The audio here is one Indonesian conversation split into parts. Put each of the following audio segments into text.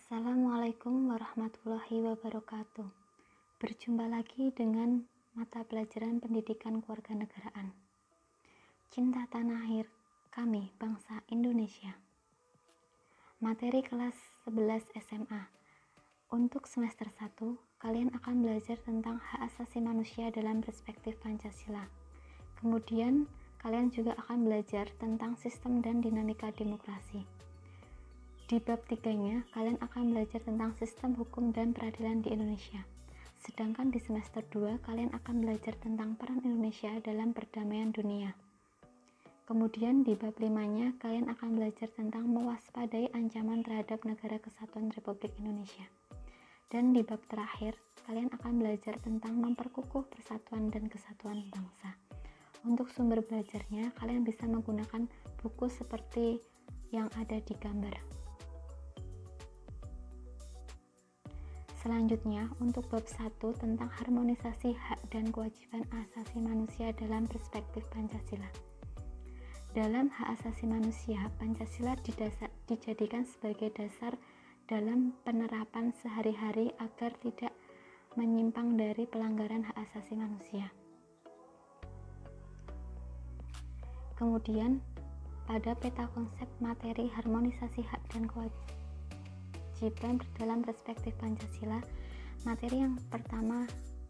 Assalamualaikum warahmatullahi wabarakatuh. Berjumpa lagi dengan mata pelajaran pendidikan kewarganegaraan. Cinta tanah air, kami bangsa Indonesia. Materi kelas 11 SMA. Untuk semester 1, kalian akan belajar tentang hak asasi manusia dalam perspektif Pancasila. Kemudian, kalian juga akan belajar tentang sistem dan dinamika demokrasi. Di bab 3-nya, kalian akan belajar tentang sistem hukum dan peradilan di Indonesia. Sedangkan di semester 2, kalian akan belajar tentang peran Indonesia dalam perdamaian dunia. Kemudian di bab 5-nya, kalian akan belajar tentang mewaspadai ancaman terhadap negara kesatuan Republik Indonesia. Dan di bab terakhir, kalian akan belajar tentang memperkukuh persatuan dan kesatuan bangsa. Untuk sumber belajarnya, kalian bisa menggunakan buku seperti yang ada di gambar. Selanjutnya, untuk bab 1 tentang harmonisasi hak dan kewajiban asasi manusia dalam perspektif Pancasila. Dalam hak asasi manusia, Pancasila dijadikan sebagai dasar dalam penerapan sehari-hari agar tidak menyimpang dari pelanggaran hak asasi manusia. Kemudian, pada peta konsep materi harmonisasi hak dan kewajiban dalam perspektif Pancasila, materi yang pertama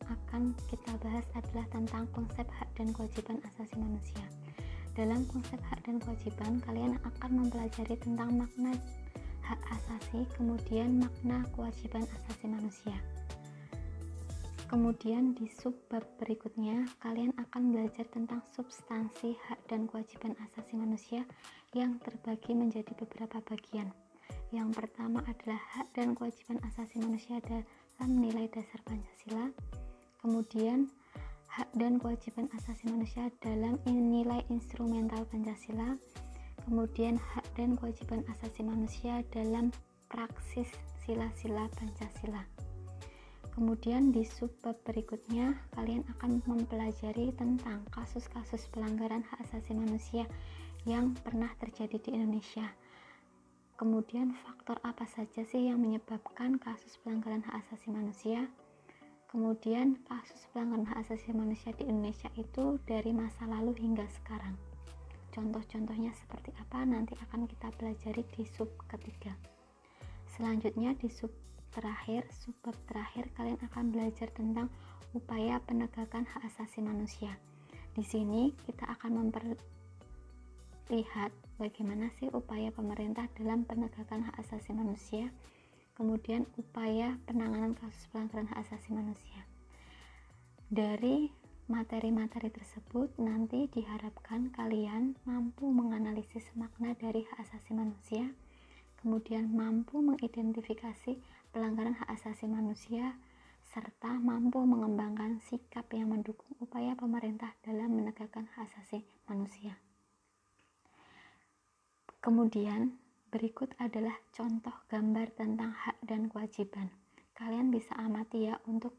akan kita bahas adalah tentang konsep hak dan kewajiban asasi manusia. Dalam konsep hak dan kewajiban, kalian akan mempelajari tentang makna hak asasi, kemudian makna kewajiban asasi manusia. Kemudian di subbab berikutnya, kalian akan belajar tentang substansi hak dan kewajiban asasi manusia yang terbagi menjadi beberapa bagian. Yang pertama adalah hak dan kewajiban asasi manusia dalam nilai dasar Pancasila. Kemudian hak dan kewajiban asasi manusia dalam nilai instrumental Pancasila. Kemudian hak dan kewajiban asasi manusia dalam praksis sila-sila Pancasila. Kemudian di subbab berikutnya, kalian akan mempelajari tentang kasus-kasus pelanggaran hak asasi manusia yang pernah terjadi di Indonesia. Kemudian faktor apa saja sih yang menyebabkan kasus pelanggaran hak asasi manusia? Kemudian kasus pelanggaran hak asasi manusia di Indonesia itu dari masa lalu hingga sekarang. Contoh-contohnya seperti apa nanti akan kita pelajari di sub ketiga. Selanjutnya di subbab terakhir kalian akan belajar tentang upaya penegakan hak asasi manusia. Di sini kita akan lihat bagaimana sih upaya pemerintah dalam penegakan hak asasi manusia, kemudian upaya penanganan kasus pelanggaran hak asasi manusia. Dari materi-materi tersebut nanti diharapkan kalian mampu menganalisis makna dari hak asasi manusia, kemudian mampu mengidentifikasi pelanggaran hak asasi manusia, serta mampu mengembangkan sikap yang mendukung upaya pemerintah dalam menegakkan hak asasi manusia. Kemudian, berikut adalah contoh gambar tentang hak dan kewajiban. Kalian bisa amati ya untuk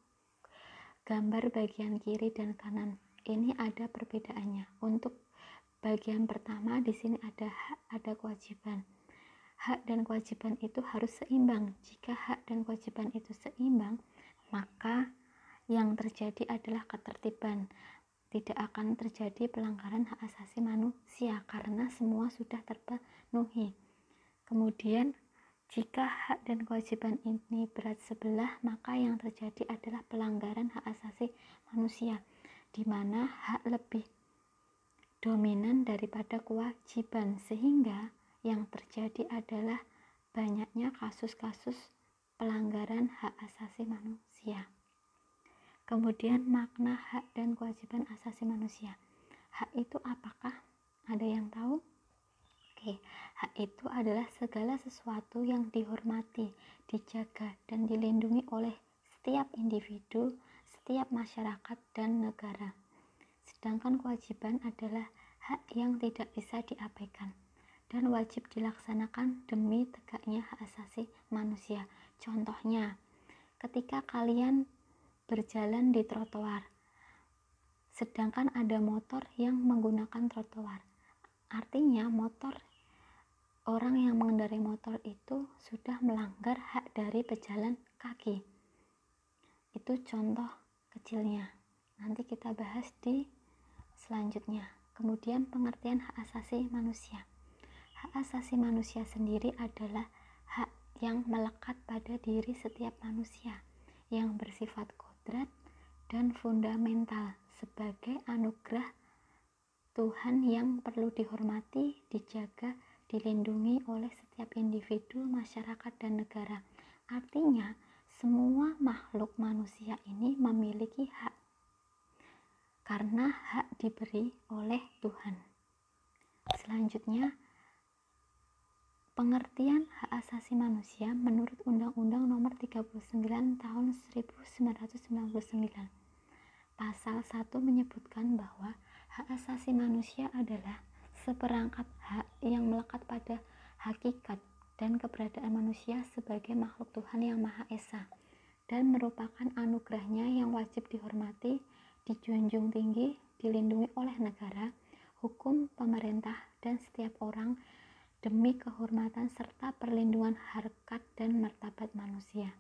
gambar bagian kiri dan kanan. Ini ada perbedaannya. Untuk bagian pertama di sini ada hak, ada kewajiban. Hak dan kewajiban itu harus seimbang. Jika hak dan kewajiban itu seimbang, maka yang terjadi adalah ketertiban. Tidak akan terjadi pelanggaran hak asasi manusia karena semua sudah terpenuhi. Kemudian, jika hak dan kewajiban ini berat sebelah, maka yang terjadi adalah pelanggaran hak asasi manusia, di mana hak lebih dominan daripada kewajiban, sehingga yang terjadi adalah banyaknya kasus-kasus pelanggaran hak asasi manusia. Kemudian makna hak dan kewajiban asasi manusia. Hak itu apakah? Ada yang tahu? Oke, hak itu adalah segala sesuatu yang dihormati, dijaga, dan dilindungi oleh setiap individu, setiap masyarakat, dan negara. Sedangkan kewajiban adalah hak yang tidak bisa diabaikan dan wajib dilaksanakan demi tegaknya hak asasi manusia. Contohnya, ketika kalian berjalan di trotoar, sedangkan ada motor yang menggunakan trotoar. Artinya motor orang yang mengendarai motor itu sudah melanggar hak dari pejalan kaki. Itu contoh kecilnya. Nanti kita bahas di selanjutnya. Kemudian pengertian hak asasi manusia. Hak asasi manusia sendiri adalah hak yang melekat pada diri setiap manusia, yang bersifat kodrat dan fundamental sebagai anugerah Tuhan yang perlu dihormati, dijaga, dilindungi oleh setiap individu, masyarakat, dan negara. Artinya, semua makhluk manusia ini memiliki hak karena hak diberi oleh Tuhan. Selanjutnya, pengertian hak asasi manusia menurut Undang-Undang Nomor 39 Tahun 1999. Pasal 1 menyebutkan bahwa hak asasi manusia adalah seperangkat hak yang melekat pada hakikat dan keberadaan manusia sebagai makhluk Tuhan yang Maha Esa dan merupakan anugerahnya yang wajib dihormati, dijunjung tinggi, dilindungi oleh negara, hukum, pemerintah, dan setiap orang demi kehormatan serta perlindungan harkat dan martabat manusia.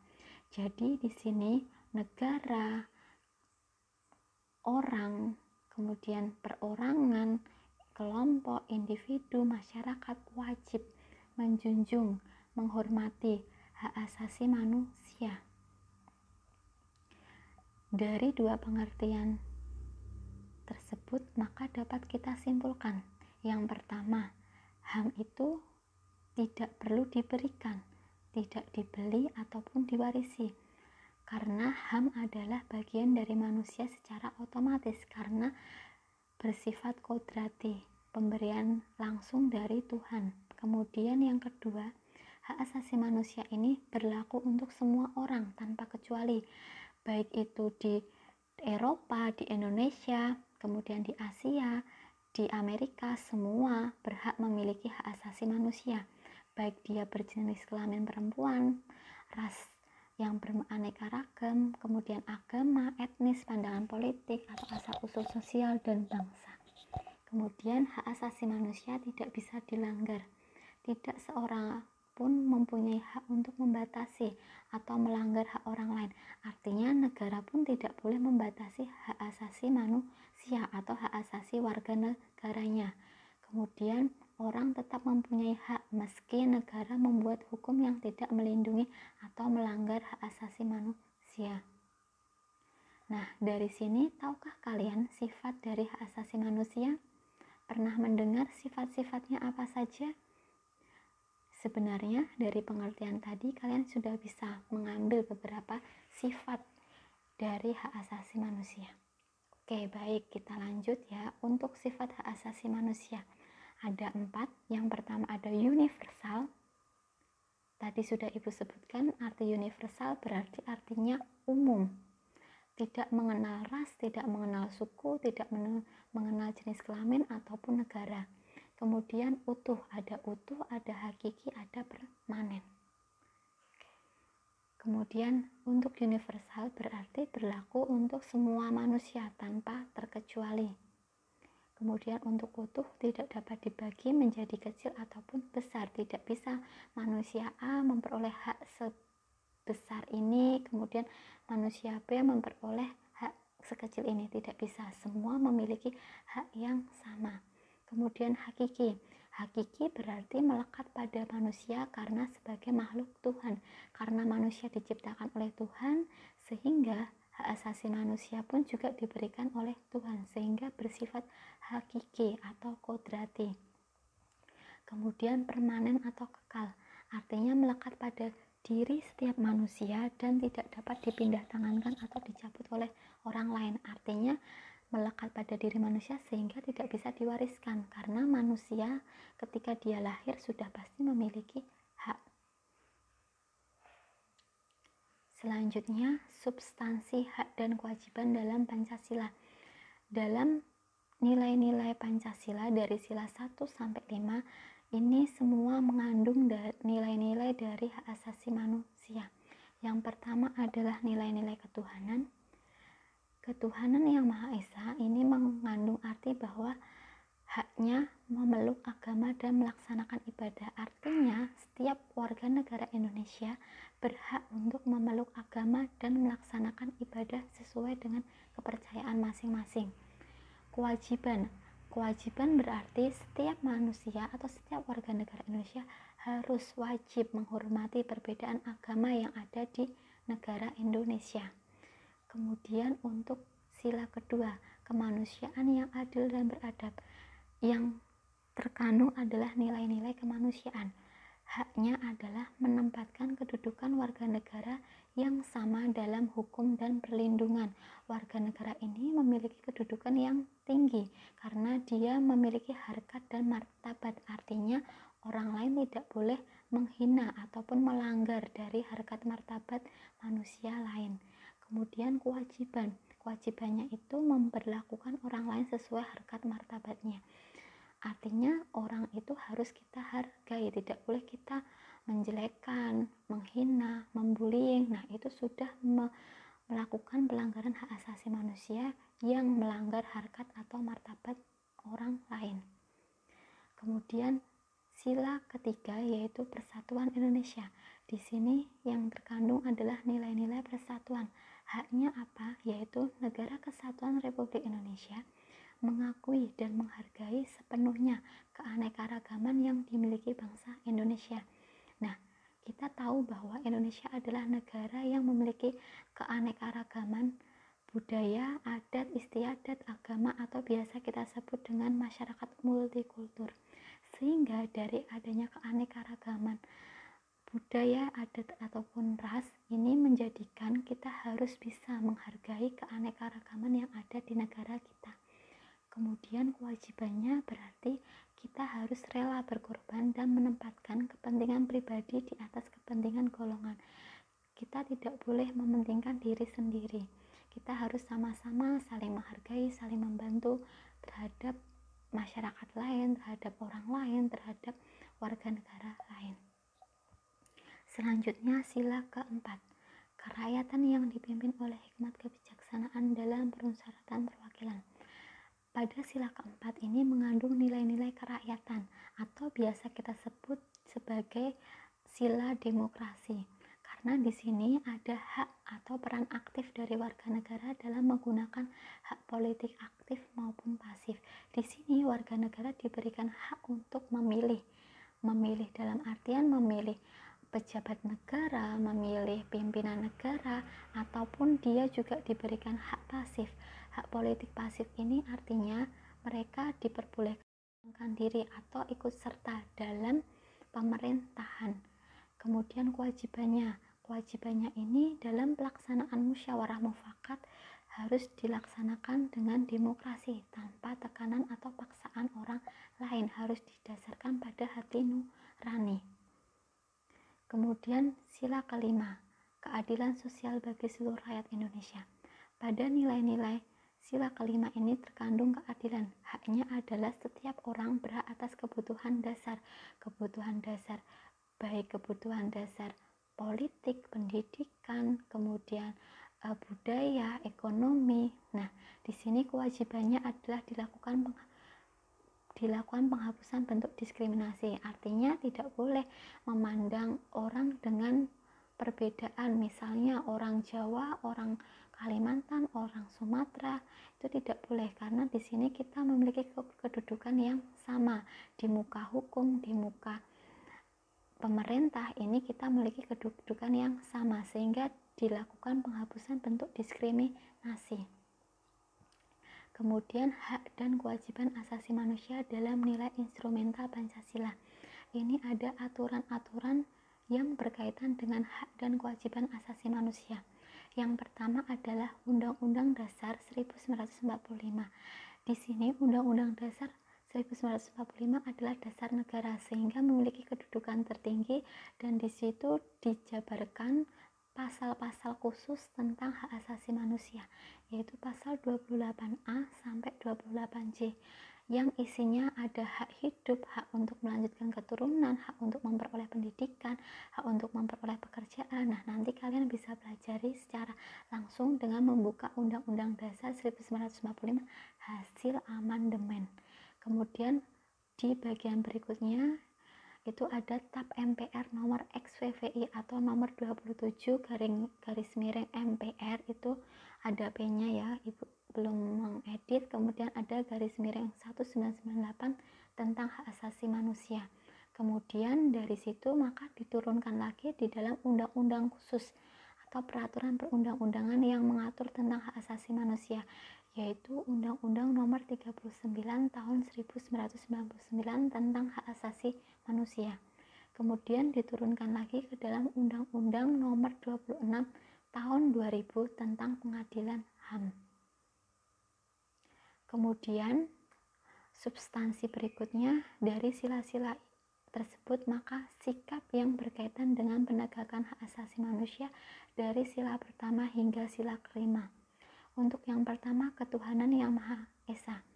Jadi di sini negara, orang, kemudian perorangan, kelompok, individu, masyarakat wajib menjunjung, menghormati hak asasi manusia. Dari dua pengertian tersebut, maka dapat kita simpulkan. Yang pertama, HAM itu tidak perlu diberikan, tidak dibeli ataupun diwarisi. Karena HAM adalah bagian dari manusia secara otomatis karena bersifat kodrati, pemberian langsung dari Tuhan. Kemudian yang kedua, hak asasi manusia ini berlaku untuk semua orang tanpa kecuali, baik itu di Eropa, di Indonesia, kemudian di Asia, di Amerika, semua berhak memiliki hak asasi manusia, baik dia berjenis kelamin perempuan, ras yang beraneka ragam, kemudian agama, etnis, pandangan politik, atau asal-usul sosial dan bangsa. Kemudian hak asasi manusia tidak bisa dilanggar. Tidak seorang pun mempunyai hak untuk membatasi atau melanggar hak orang lain. Artinya negara pun tidak boleh membatasi hak asasi manusia atau hak asasi warga negaranya. Kemudian orang tetap mempunyai hak meski negara membuat hukum yang tidak melindungi atau melanggar hak asasi manusia. Nah, dari sini tahukah kalian sifat dari hak asasi manusia? Pernah mendengar sifat-sifatnya apa saja? Sebenarnya dari pengertian tadi kalian sudah bisa mengambil beberapa sifat dari hak asasi manusia. Oke, baik, kita lanjut ya. Untuk sifat hak asasi manusia ada 4. Yang pertama ada universal. Tadi sudah Ibu sebutkan, arti universal berarti artinya umum. Tidak mengenal ras, tidak mengenal suku, tidak mengenal jenis kelamin ataupun negara. Kemudian utuh, ada hakiki, ada permanen. Kemudian untuk universal berarti berlaku untuk semua manusia tanpa terkecuali. Kemudian untuk utuh tidak dapat dibagi menjadi kecil ataupun besar. Tidak bisa manusia A memperoleh hak sebesar ini, kemudian manusia B memperoleh hak sekecil ini. Tidak bisa, semua memiliki hak yang sama. Kemudian hakiki berarti melekat pada manusia karena sebagai makhluk Tuhan. Karena manusia diciptakan oleh Tuhan, sehingga hak asasi manusia pun juga diberikan oleh Tuhan, sehingga bersifat hakiki atau kodrati. Kemudian permanen atau kekal, artinya melekat pada diri setiap manusia dan tidak dapat dipindah tangankan atau dicabut oleh orang lain. Artinya melekat pada diri manusia sehingga tidak bisa diwariskan, karena manusia ketika dia lahir sudah pasti memiliki hak. Selanjutnya, substansi hak dan kewajiban dalam Pancasila. Dalam nilai-nilai Pancasila dari sila 1 sampai 5 ini semua mengandung nilai-nilai dari hak asasi manusia. Yang pertama adalah nilai-nilai ketuhanan. Ketuhanan yang Maha Esa ini mengandung arti bahwa haknya memeluk agama dan melaksanakan ibadah. berhak untuk memeluk agama dan melaksanakan ibadah sesuai dengan kepercayaan masing-masing. Kewajiban berarti setiap manusia atau setiap warga negara Indonesia harus wajib menghormati perbedaan agama yang ada di negara Indonesia. Kemudian untuk sila kedua, kemanusiaan yang adil dan beradab. Yang terkandung adalah nilai-nilai kemanusiaan. Haknya adalah menempatkan kedudukan warga negara yang sama dalam hukum dan perlindungan. Warga negara ini memiliki kedudukan yang tinggi karena dia memiliki harkat dan martabat. Artinya orang lain tidak boleh menghina ataupun melanggar dari harkat martabat manusia lain. Kemudian kewajibannya itu memperlakukan orang lain sesuai harkat martabatnya. Artinya orang itu harus kita hargai, tidak boleh kita menjelekkan, menghina, membullying. Nah, itu sudah melakukan pelanggaran hak asasi manusia yang melanggar harkat atau martabat orang lain. Kemudian sila ketiga yaitu Persatuan Indonesia. Di sini yang terkandung adalah nilai-nilai persatuan. Haknya apa? Yaitu Negara Kesatuan Republik Indonesia mengakui dan menghargai sepenuhnya keanekaragaman yang dimiliki bangsa Indonesia. Nah, kita tahu bahwa Indonesia adalah negara yang memiliki keanekaragaman budaya, adat, istiadat, agama atau biasa kita sebut dengan masyarakat multikultur. Sehingga dari adanya keanekaragaman budaya, adat ataupun ras ini menjadikan kita harus bisa menghargai keanekaragaman yang ada di negara kita. Kemudian kewajibannya berarti kita harus rela berkorban dan menempatkan kepentingan pribadi di atas kepentingan golongan. Kita tidak boleh mementingkan diri sendiri. Kita harus sama-sama saling menghargai, saling membantu terhadap masyarakat lain, terhadap orang lain, terhadap warga negara lain. Selanjutnya sila keempat, kerakyatan yang dipimpin oleh hikmat kebijaksanaan dalam permusyawaratan perwakilan. Pada sila keempat ini mengandung nilai-nilai kerakyatan atau biasa kita sebut sebagai sila demokrasi. Karena di sini ada hak atau peran aktif dari warga negara dalam menggunakan hak politik aktif maupun pasif. Di sini warga negara diberikan hak untuk memilih dalam artian memilih pejabat negara, memilih pimpinan negara, ataupun dia juga diberikan hak pasif. Hak politik pasif ini artinya mereka diperbolehkan diri atau ikut serta dalam pemerintahan. Kemudian kewajibannya ini dalam pelaksanaan musyawarah mufakat harus dilaksanakan dengan demokrasi tanpa tekanan atau paksaan orang lain, harus didasarkan pada hati nurani. Kemudian sila kelima, keadilan sosial bagi seluruh rakyat Indonesia. Pada nilai-nilai sila kelima ini terkandung keadilan. Haknya adalah setiap orang berhak atas kebutuhan dasar, baik kebutuhan dasar politik, pendidikan, kemudian budaya, ekonomi. Nah, di sini kewajibannya adalah dilakukan penghapusan bentuk diskriminasi. Artinya tidak boleh memandang orang dengan perbedaan, misalnya orang Jawa, orang Kalimantan, orang Sumatera, itu tidak boleh karena di sini kita memiliki kedudukan yang sama di muka hukum, di muka pemerintah ini kita memiliki kedudukan yang sama sehingga dilakukan penghapusan bentuk diskriminasi. Kemudian hak dan kewajiban asasi manusia dalam nilai instrumental Pancasila. Ini ada aturan-aturan yang berkaitan dengan hak dan kewajiban asasi manusia. Yang pertama adalah Undang-Undang Dasar 1945. Di sini Undang-Undang Dasar 1945 adalah dasar negara sehingga memiliki kedudukan tertinggi dan di situ dijabarkan pasal-pasal khusus tentang hak asasi manusia, yaitu pasal 28A sampai 28C. Yang isinya ada hak hidup, hak untuk melanjutkan keturunan, hak untuk memperoleh pendidikan, hak untuk memperoleh pekerjaan. Nah, nanti kalian bisa pelajari secara langsung dengan membuka Undang-Undang Dasar 1945 hasil amandemen. Kemudian di bagian berikutnya itu ada TAP MPR nomor XVVI atau nomor 27 garis miring MPR, itu ada P-nya ya, Ibu belum mengedit. Kemudian ada garis miring 1998 tentang hak asasi manusia. Kemudian dari situ maka diturunkan lagi di dalam undang-undang khusus atau peraturan perundang-undangan yang mengatur tentang hak asasi manusia, yaitu Undang-Undang Nomor 39 Tahun 1999 tentang hak asasi manusia. Kemudian diturunkan lagi ke dalam Undang-Undang Nomor 26 Tahun 2000 tentang pengadilan HAM. Kemudian substansi berikutnya dari sila-sila tersebut, maka sikap yang berkaitan dengan penegakan hak asasi manusia dari sila pertama hingga sila kelima. Untuk yang pertama, ketuhanan yang Maha Esa.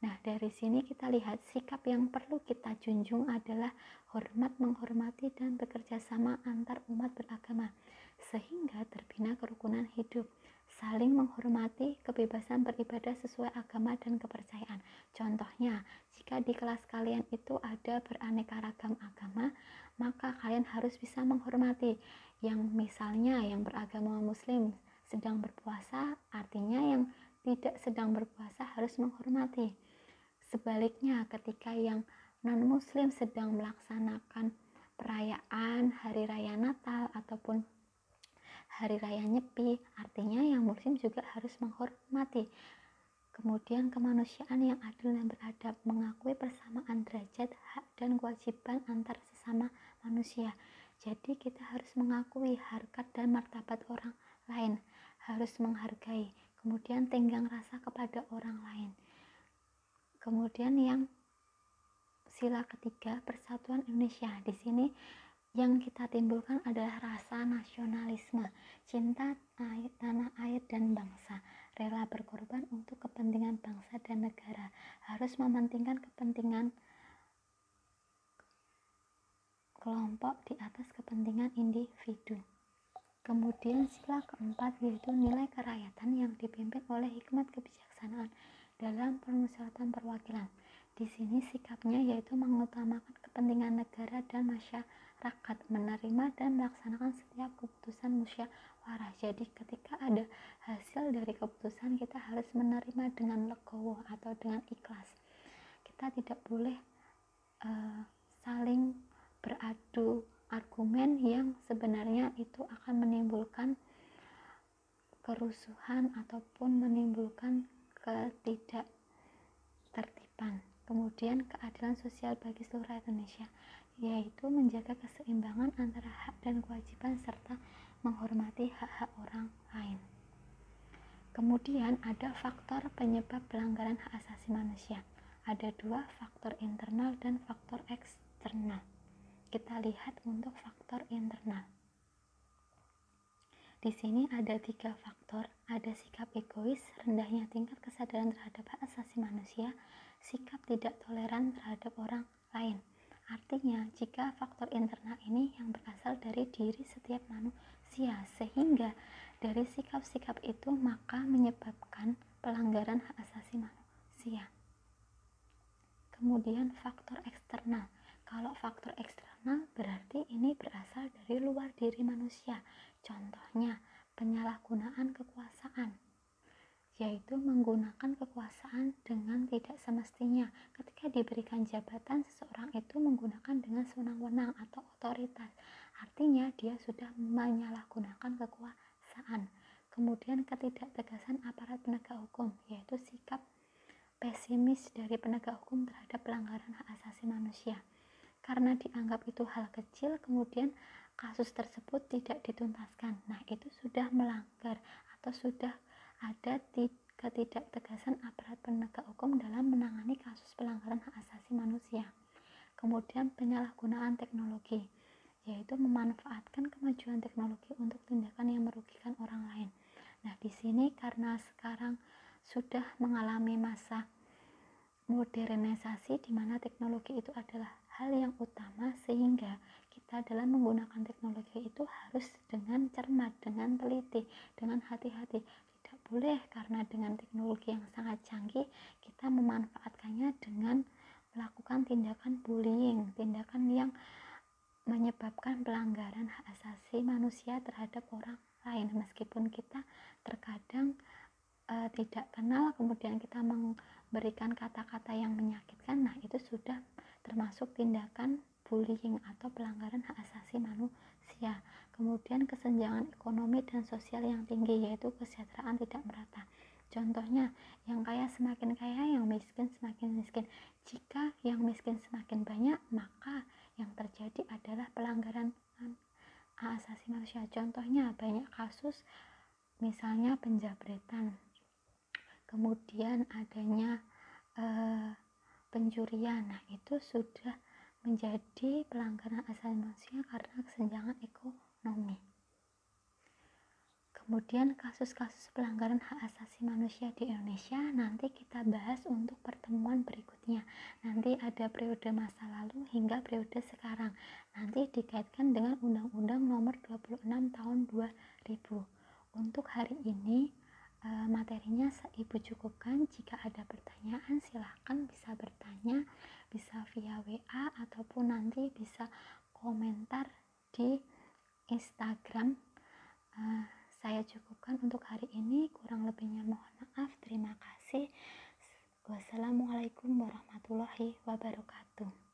Nah, dari sini kita lihat sikap yang perlu kita junjung adalah hormat, menghormati, dan bekerja sama antar umat beragama, sehingga terbina kerukunan hidup, saling menghormati, kebebasan beribadah sesuai agama dan kepercayaan. Contohnya, jika di kelas kalian itu ada beraneka ragam agama, maka kalian harus bisa menghormati. Yang misalnya yang beragama Muslim sedang berpuasa, artinya yang tidak sedang berpuasa harus menghormati. Sebaliknya, ketika yang non-Muslim sedang melaksanakan perayaan Hari Raya Natal ataupun Hari Raya Nyepi, artinya yang Muslim juga harus menghormati. Kemudian kemanusiaan yang adil dan beradab, mengakui persamaan derajat, hak, dan kewajiban antar sesama manusia. Jadi kita harus mengakui harkat dan martabat orang lain, harus menghargai. Kemudian tenggang rasa kepada orang lain. Kemudian yang sila ketiga, persatuan Indonesia. Di sini yang kita timbulkan adalah rasa nasionalisme, cinta tanah air dan bangsa, rela berkorban untuk kepentingan bangsa dan negara, harus mementingkan kepentingan kelompok di atas kepentingan individu. Kemudian sila keempat yaitu nilai kerakyatan yang dipimpin oleh hikmat kebijaksanaan dalam permusyawaratan perwakilan. Di sini sikapnya yaitu mengutamakan kepentingan negara dan masyarakat, menerima dan melaksanakan setiap keputusan musyawarah. Jadi ketika ada hasil dari keputusan, kita harus menerima dengan legowo atau dengan ikhlas. Kita tidak boleh saling beradu argumen yang sebenarnya itu akan menimbulkan kerusuhan ataupun menimbulkan ketidaktertiban. Kemudian keadilan sosial bagi seluruh Indonesia, yaitu menjaga keseimbangan antara hak dan kewajiban serta menghormati hak-hak orang lain. Kemudian ada faktor penyebab pelanggaran hak asasi manusia. Ada dua, faktor internal dan faktor eksternal. Kita lihat untuk faktor internal. Di sini ada 3 faktor, ada sikap egois, rendahnya tingkat kesadaran terhadap hak asasi manusia, sikap tidak toleran terhadap orang lain. Artinya, jika faktor internal ini yang berasal dari diri setiap manusia, sehingga dari sikap-sikap itu maka menyebabkan pelanggaran hak asasi manusia. Kemudian faktor eksternal. Kalau faktor eksternal berarti ini berasal dari luar diri manusia. Contohnya, penyalahgunaan kekuasaan, yaitu menggunakan kekuasaan dengan tidak semestinya. Ketika diberikan jabatan, seseorang itu menggunakan dengan sewenang-wenang atau otoritas. Artinya dia sudah menyalahgunakan kekuasaan. Kemudian ketidaktegasan aparat penegak hukum, yaitu sikap pesimis dari penegak hukum terhadap pelanggaran hak asasi manusia. Karena dianggap itu hal kecil, kemudian kasus tersebut tidak dituntaskan. Nah, itu sudah melanggar atau sudah ada ketidaktegasan aparat penegak hukum dalam menangani kasus pelanggaran hak asasi manusia. Kemudian penyalahgunaan teknologi, yaitu memanfaatkan kemajuan teknologi untuk tindakan yang merugikan orang lain. Nah, di sini karena sekarang sudah mengalami masa modernisasi di mana teknologi itu adalah hal yang utama, sehingga kita dalam menggunakan teknologi itu harus dengan cermat, dengan teliti, dengan hati-hati. Tidak boleh karena dengan teknologi yang sangat canggih kita memanfaatkannya dengan melakukan tindakan bullying, tindakan yang terhadap orang lain, meskipun kita terkadang tidak kenal, kemudian kita memberikan kata-kata yang menyakitkan. Nah, itu sudah termasuk tindakan bullying atau pelanggaran hak asasi manusia. Kemudian kesenjangan ekonomi dan sosial yang tinggi, yaitu kesejahteraan tidak merata. Contohnya, yang kaya semakin kaya, yang miskin semakin miskin. Jika yang miskin semakin banyak, maka yang terjadi adalah pelanggaran hak asasi manusia. Contohnya banyak kasus, misalnya penjabretan, kemudian adanya pencurian. Nah, itu sudah menjadi pelanggaran hak asasi manusia karena kesenjangan ekonomi. Kemudian kasus-kasus pelanggaran hak asasi manusia di Indonesia nanti kita bahas untuk pertemuan berikutnya. Nanti ada periode masa lalu hingga periode sekarang. Nanti dikaitkan dengan Undang-Undang Nomor 26 Tahun 2000. Untuk hari ini materinya Ibu cukupkan. Jika ada pertanyaan silahkan bisa bertanya, bisa via WA ataupun nanti bisa komentar di Instagram. Saya cukupkan untuk hari ini, kurang lebihnya mohon maaf. Terima kasih. Wassalamualaikum warahmatullahi wabarakatuh.